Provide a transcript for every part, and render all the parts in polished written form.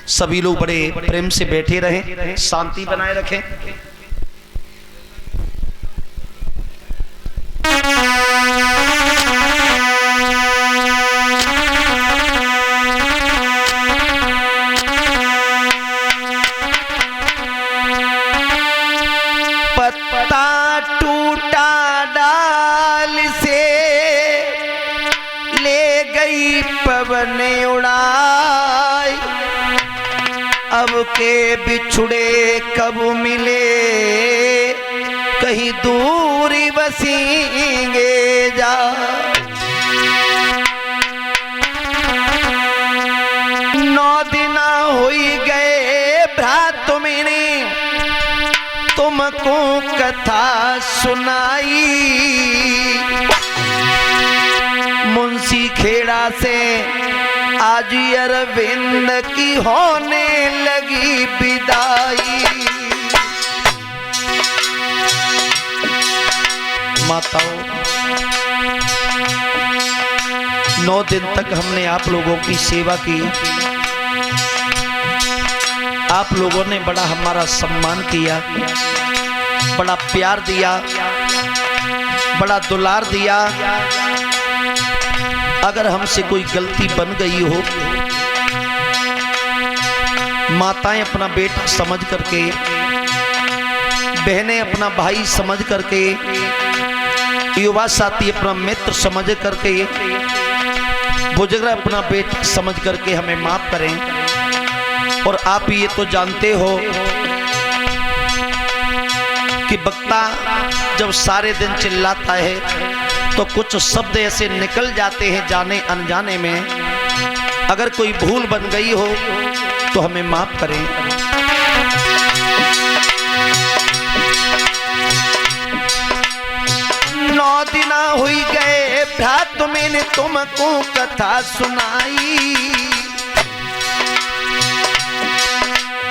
सभी लोग बड़े प्रेम से बैठे रहें, शांति बनाए रखें। पत्ता टूटा डाल से ले गई पवन उड़ाई, अब के बिछुड़े कब मिले कहीं दूरी बसेंगे जा। नौ दिन हो गए भ्रात मैंने तुमको कथा सुनाई, मुंशी खेड़ा से आज अरविंद की होने लगी विदाई। माताओं, 9 दिन तक हमने आप लोगों की सेवा की, आप लोगों ने बड़ा हमारा सम्मान किया, बड़ा प्यार दिया, बड़ा दुलार दिया। अगर हमसे कोई गलती बन गई हो, माताएं अपना बेटा समझ करके, बहनें अपना भाई समझ करके, युवा साथी अपना मित्र समझ करके, बुजुर्ग अपना बेटा समझ करके हमें माफ करें। और आप ये तो जानते हो कि वक्ता जब सारे दिन चिल्लाता है तो कुछ शब्द ऐसे निकल जाते हैं जाने अनजाने में। अगर कोई भूल बन गई हो तो हमें माफ करें। 9 दिन हो गए भ्रात मैंने तुमको कथा सुनाई,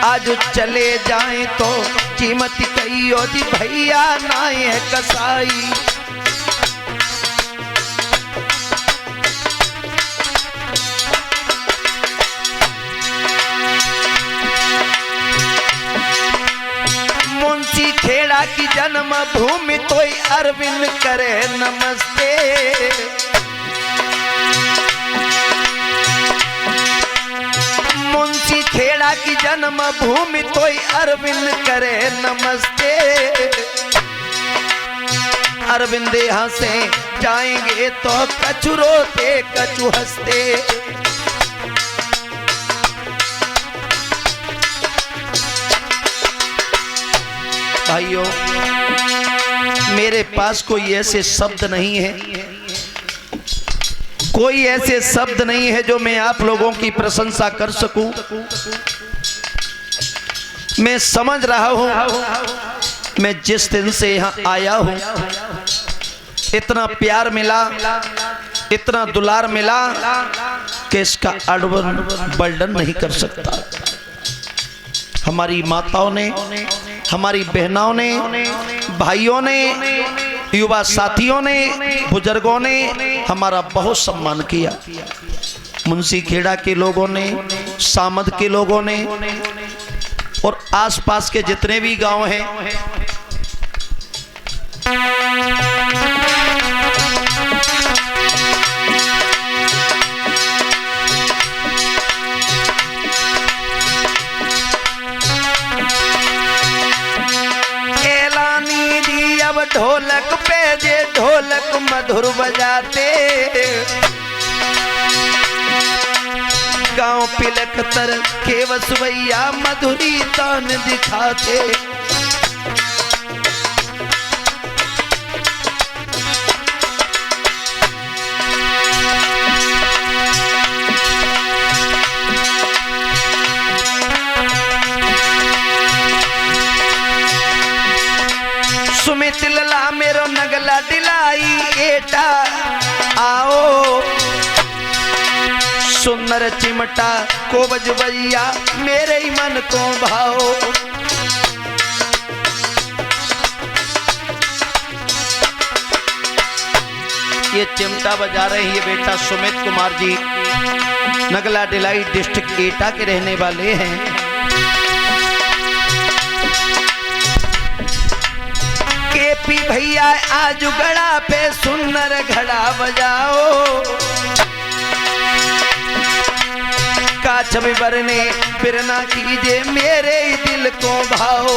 आज चले जाएं तो कीमत कहियो जी भैया ना है कसाई। मुंशी खेड़ा की जन्म भूमि तो अरविंद करे नमस्ते, मुंशी खेड़ा की जन्म भूमि तो अरविंद करे नमस्ते। अरविंद यहाँ से जाएंगे तो कछु रोते कछु हंसते। भाइयों, मेरे पास कोई ऐसे शब्द नहीं है, कोई ऐसे शब्द नहीं है जो मैं आप लोगों की प्रशंसा कर सकूं। मैं समझ रहा हूं, मैं जिस दिन से यहां आया हूं इतना प्यार मिला, इतना दुलार मिला कि इसका वर्णन नहीं कर सकता। हमारी माताओं ने, हमारी बहनों ने, भाइयों ने, युवा साथियों ने, बुजुर्गों ने हमारा बहुत सम्मान किया। मुंशी खेड़ा के लोगों ने, सामद के लोगों ने और आसपास के जितने भी गांव हैं, अब ढोलक पे जे ढोलक मधुर बजाते, गांव पिलक तर के वसवैया मधुरी तान दिखाते। सुमित लला मेरो नगला दिलाई एटा आओ, सुंदर चिमटा को बजबैया मेरे ही मन को भाओ। ये चिमटा बजा रहे हैं ये बेटा सुमित कुमार जी, नगला डिलाई डिस्ट्रिक्ट एटा के रहने वाले हैं। केपी भैया आज गड़ा पे सुंदर घड़ा बजाओ, काछ भी बरने फिर ना कीजिए मेरे दिल को भाओ।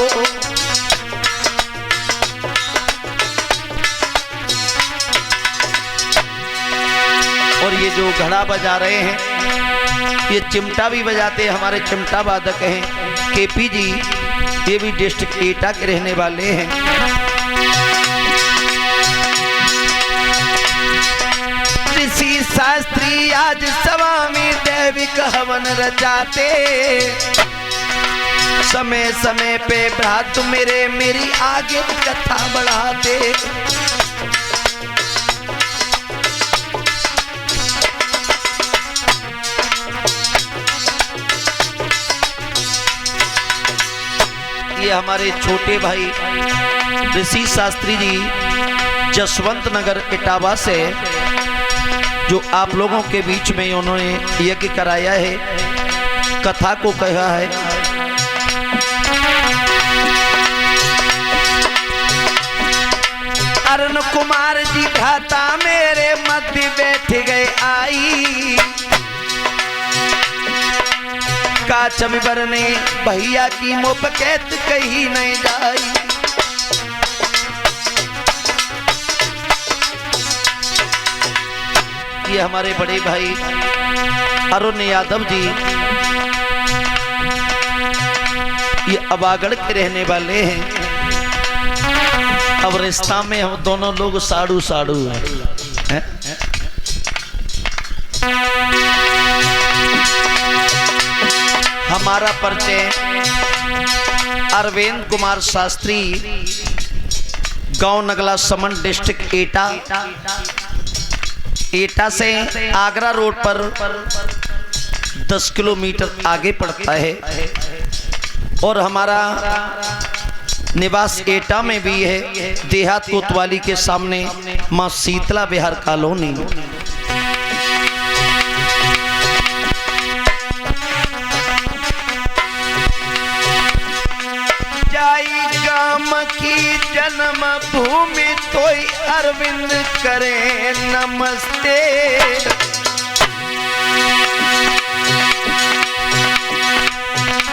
और ये जो घड़ा बजा रहे हैं ये चिमटा भी बजाते हैं, हमारे चिमटा वादक हैं केपी जी, ये भी डिस्ट्रिक्ट एटा के रहने वाले हैं। ऋषि शास्त्री आज सभा में दैविक हवन रचाते, समय समय पे भ्रात मेरे मेरी आगे कथा बढ़ाते। ये हमारे छोटे भाई ऋषि शास्त्री जी जसवंत नगर इटावा से जो आप लोगों के बीच में उन्होंने यज्ञ कराया है, कथा को कहा है। अरुण कुमार जी घाता मेरे मध्य बैठ गए आई, काछ भी बरने भैया की मुपकैत कहीं नहीं जाई। ये हमारे बड़े भाई अरुण यादव जी, ये अबागढ़ के रहने वाले हैं। अब रिश्ता में हम दोनों लोग साड़ू साड़ू हैं। हमारा परिचय अरविंद कुमार शास्त्री, गांव नगला समन डिस्ट्रिक्ट एटा। एटा से आगरा रोड पर 10 किलोमीटर आगे पड़ता है और हमारा निवास एटा में भी है, देहात कोतवाली के सामने मां शीतला विहार कॉलोनी। गाम की जन्म भूमि तोई अरविंद करे नमस्ते।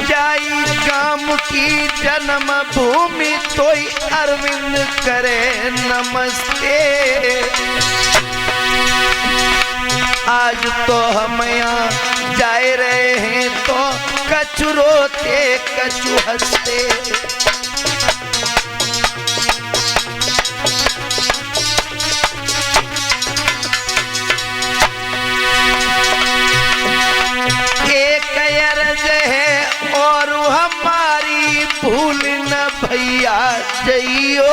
जाई गाम की जन्म भूमि तोई अरविंद करे नमस्ते। आज तो हम यहाँ जाए रहे हैं तो कछु रोते कछु हंसते। एक अर्ज है और हमारी भूल न भैया जइयो।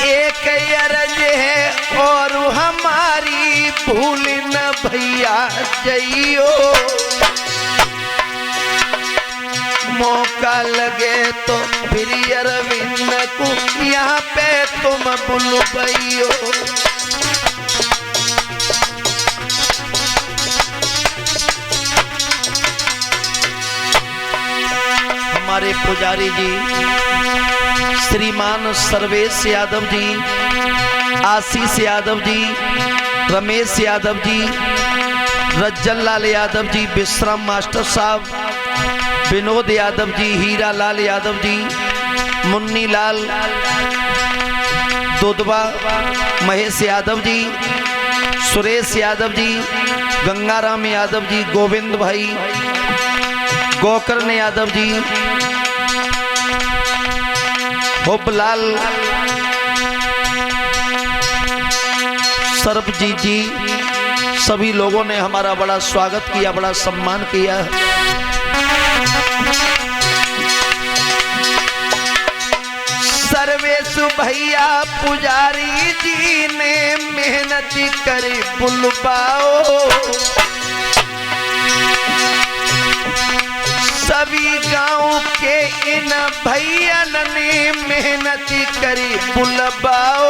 एक अर्ज है और हमारी भूल न भैया जइयो। मौका लगे तो फिर अरविंद को यहाँ पे तुम बुलबइयो। हमारे पुजारी जी श्रीमान सर्वेश यादव जी, आशीष यादव जी, रमेश यादव जी, रज्जन लाल यादव जी, विश्राम मास्टर साहब, विनोद यादव जी, हीरा लाल यादव जी, मुन्नी लाल दुधवा, महेश यादव जी, सुरेश यादव जी, गंगाराम यादव जी, गोविंद भाई, गोकर्ण यादव जी, होपलाल, सरबजीत जी, सभी लोगों ने हमारा बड़ा स्वागत किया, बड़ा सम्मान किया। सर्वेश भैया पुजारी जी ने मेहनत करी बुलवाओ। सभी गांव के इन भैया ने मेहनत करी बुलवाओ।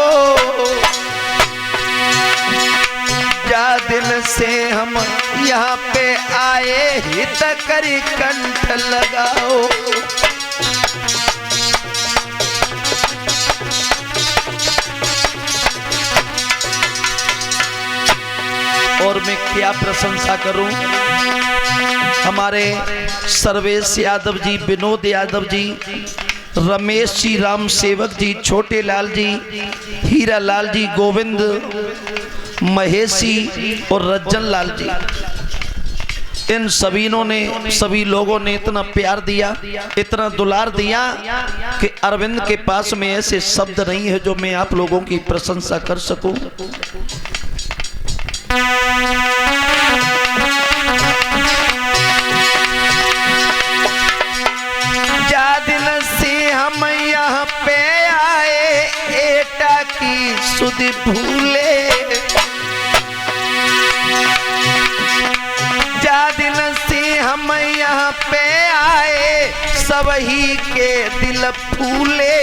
जा दिन से हम यहाँ पे आए हित करी कंठ लगाओ। और मैं क्या प्रशंसा करूं, हमारे सर्वेश यादव जी, विनोद यादव जी, रमेश जी, राम सेवक जी, छोटे लाल जी, हीरा लाल जी, गोविंद, महेश जी और रज्जन लाल जी, इन सभी लोगों ने इतना प्यार दिया, इतना दुलार दिया कि अरविंद के पास में ऐसे शब्द नहीं है जो मैं आप लोगों की प्रशंसा कर सकूं। जा दिन से हम यहाँ पे आए एटा की सुध भूले। जा दिन से हम यहाँ पे आए सबही के दिल फूले।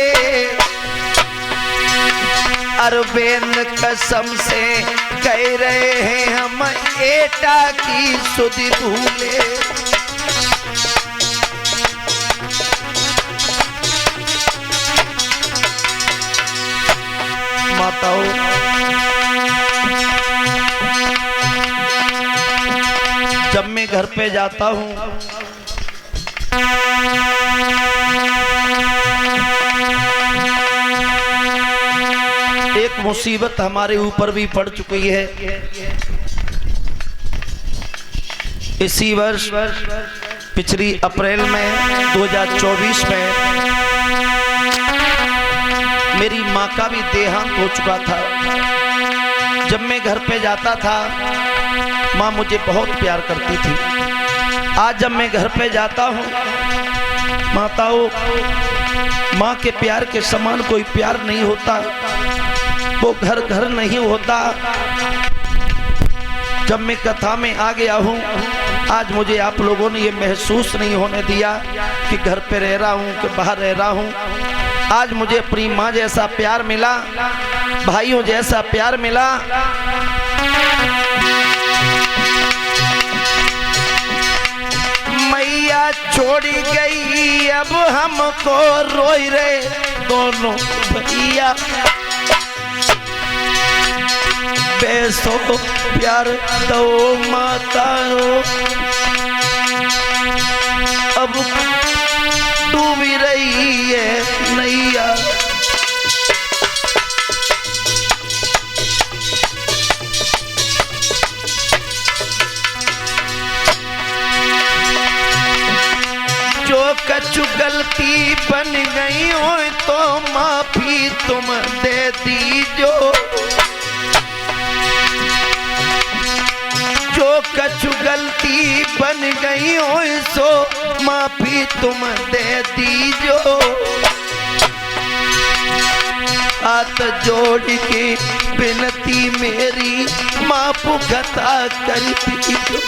अरविंद कसम से कह रहे हैं हम एटा की सुध भूले। माताओं, जब मैं घर पे जाता हूँ एक मुसीबत हमारे ऊपर भी पड़ चुकी है। इसी वर्ष पिछली अप्रैल में 2024 में मेरी माँ का भी देहांत हो चुका था। जब मैं घर पे जाता था माँ मुझे बहुत प्यार करती थी। आज जब मैं घर पे जाता हूँ माताओं, माँ के प्यार के समान कोई प्यार नहीं होता, वो घर घर नहीं होता। जब मैं कथा में आ गया हूँ आज मुझे आप लोगों ने ये महसूस नहीं होने दिया कि घर पे रह रहा हूँ कि बाहर रह रहा हूँ। आज मुझे अपनी माँ जैसा प्यार मिला, भाइयों जैसा प्यार मिला। मैया छोड़ी गई अब हमको रोई रहे दोनों भैया। पैसों प्यार दो माताओं, अब डूबी रही है नैया। जो कछु गलती बन गई हो तो माफी तुम दे दीजो। जो कछु गलती बन गई हो सो माफी तुम दे दीजो। हाथ जोड़ के विनती मेरी माफ खता कर दीजो।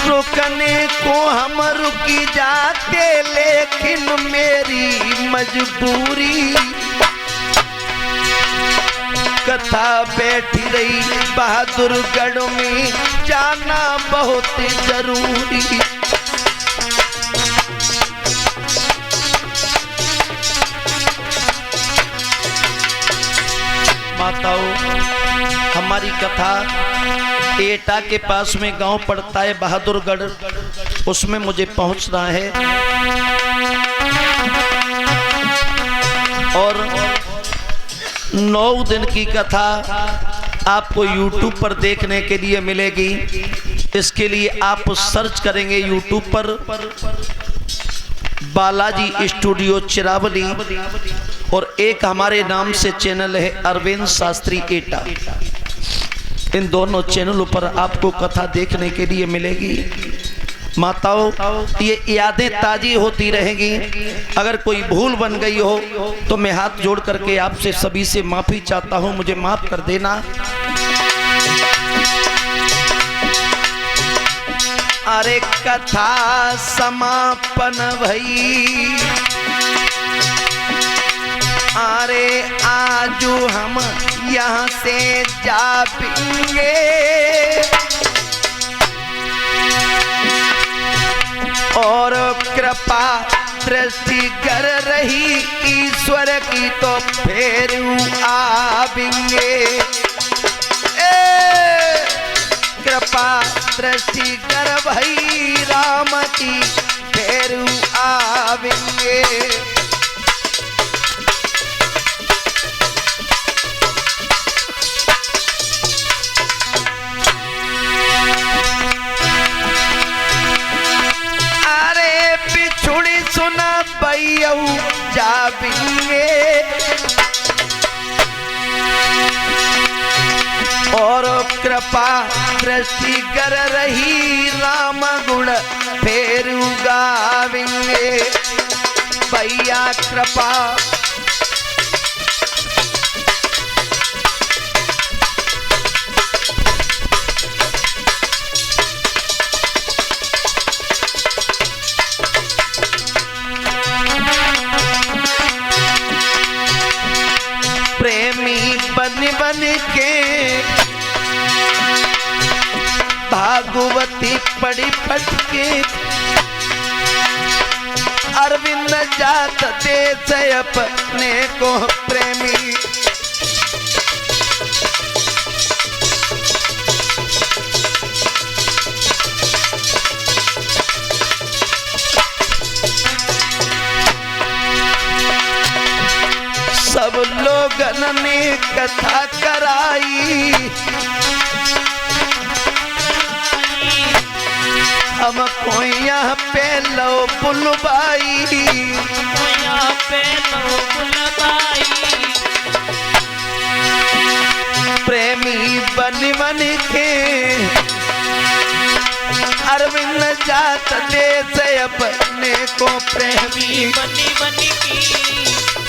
रुकने को हम रुकी जाते लेकिन मेरी मजबूरी। कथा बैठी रही बहादुरगढ़ में जाना बहुत जरूरी। माताओं, हमारी कथा एटा के पास में गांव पड़ता है बहादुरगढ़, उसमें मुझे पहुंचना है। और 9 दिन की कथा आपको YouTube पर देखने के लिए मिलेगी। इसके लिए आप सर्च करेंगे YouTube पर बालाजी स्टूडियो चिरावली, और एक हमारे नाम से चैनल है अरविंद शास्त्री एटा। इन दोनों चैनलों पर आपको कथा देखने के लिए मिलेगी। माताओं, ये यादें ताजी होती रहेंगी। अगर कोई भूल बन गई हो तो मैं हाथ जोड़ करके आपसे सभी से माफी चाहता हूं, मुझे माफ कर देना। अरे कथा समापन भई, अरे आजू हम यहाँ से जाएंगे, और कृपा दृष्टि कर रही ईश्वर की तो फिर आवेंगे। कृपा दृष्टि कर भई राम की फिर आवेंगे। सुना बैयऊ जाबेंगे, और कृपा दृष्टि कर रही राम गुण फिर गावेंगे। भैया कृपा प्रेमी बन के भागवती पड़ी पटके, अरविंद जात देश अपने को प्रेमी। सब लोगन ने कथा कराई, हमको यहाँ पे लो बुलवाई, प्रेमी बन के अरविंद जात देश अपने को प्रेमी। बन की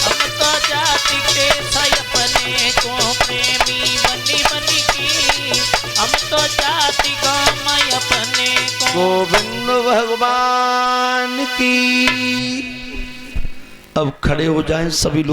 हम तो जाति के अपने को प्रेमी, बन की हम तो जाति को मैं अपने को। गोविंद भगवान की। अब खड़े हो जाएं सभी लोग।